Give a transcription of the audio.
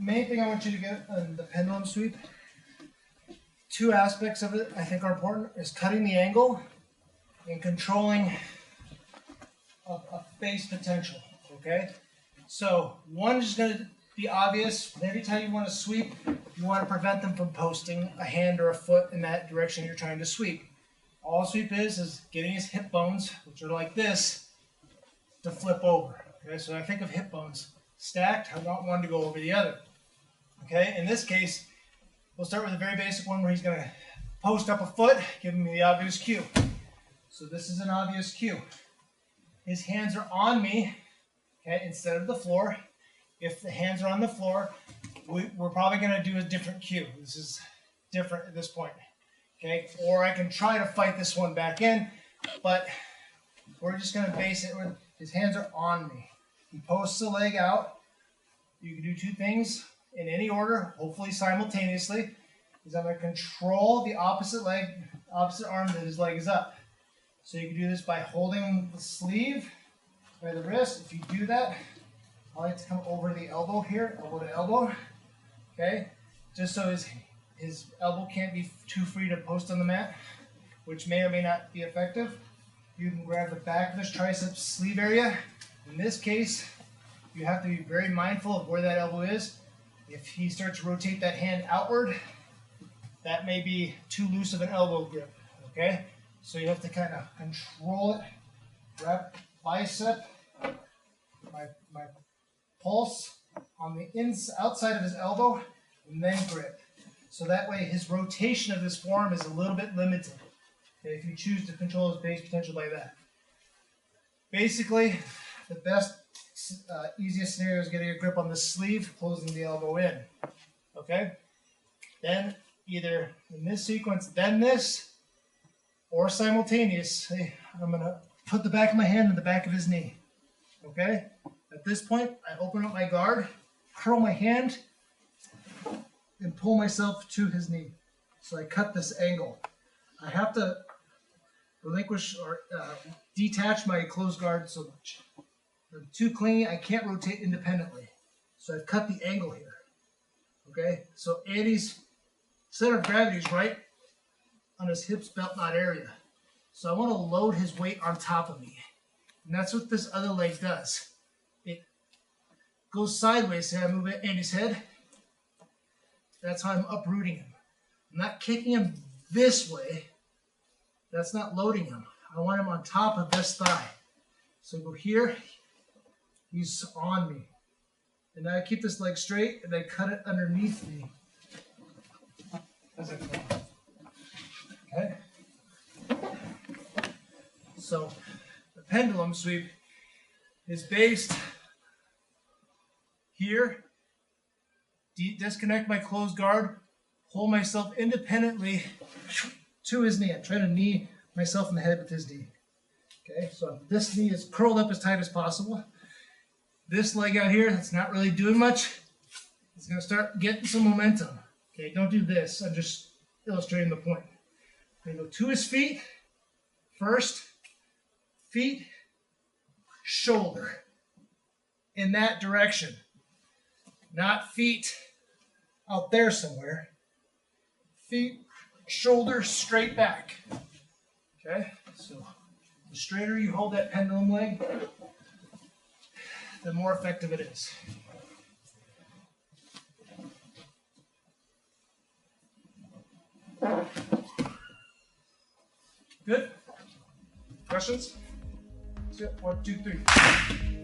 main thing I want you to get on the pendulum sweep, two aspects of it I think are important, is cutting the angle and controlling a face potential, okay? So one is going to be obvious. Every time you want to sweep, you want to prevent them from posting a hand or a foot in that direction you're trying to sweep. All a sweep is getting his hip bones, which are like this, to flip over. Okay, so I think of hip bones stacked. I want one to go over the other. Okay, in this case, we'll start with a very basic one where he's going to post up a foot, giving me the obvious cue. So this is an obvious cue. His hands are on me, okay, instead of the floor. If the hands are on the floor, we're probably going to do a different cue. This is different at this point. Okay, or I can try to fight this one back in, but we're just going to base it with his hands are on me. He posts the leg out. You can do two things in any order, hopefully simultaneously. Is I'm going to control the opposite leg, opposite arm that his leg is up. So you can do this by holding the sleeve by the wrist. If you do that, I like to come over the elbow here, elbow to elbow. Okay, just so his elbow can't be too free to post on the mat, which may or may not be effective. You can grab the back of his tricep sleeve area. In this case, you have to be very mindful of where that elbow is. If he starts to rotate that hand outward, that may be too loose of an elbow grip, okay? So you have to kind of control it, wrap bicep, my pulse on the outside of his elbow, and then grip. So that way his rotation of his forearm is a little bit limited, okay, if you choose to control his base potential by that. Basically, the best, easiest scenario is getting a grip on the sleeve, closing the elbow in, okay? Then either in this sequence, then this, or simultaneously, I'm going to put the back of my hand in the back of his knee, okay? At this point, I open up my guard, curl my hand, and pull myself to his knee. So I cut this angle. I have to relinquish or detach my closed guard so much. I'm too clingy, I can't rotate independently. So I've cut the angle here. Okay? So Andy's center of gravity is right on his hips, belt knot area. So I want to load his weight on top of me. And that's what this other leg does. It goes sideways. Say I move Andy's head. That's how I'm uprooting him. I'm not kicking him this way. That's not loading him. I want him on top of this thigh. So I go here. He's on me. And now I keep this leg straight and I cut it underneath me. Okay? So the pendulum sweep is based here. Disconnect my closed guard, pull myself independently to his knee. I'm trying to knee myself in the head with his knee. Okay, so this knee is curled up as tight as possible. This leg out here that's not really doing much is going to start getting some momentum. Okay, don't do this. I'm just illustrating the point. I'm going to go to his feet first, feet, shoulder, in that direction. Not feet out there somewhere. Feet, shoulder, straight back. Okay, so the straighter you hold that pendulum leg, the more effective it is. Good? Questions? That's it. 1, 2, 3.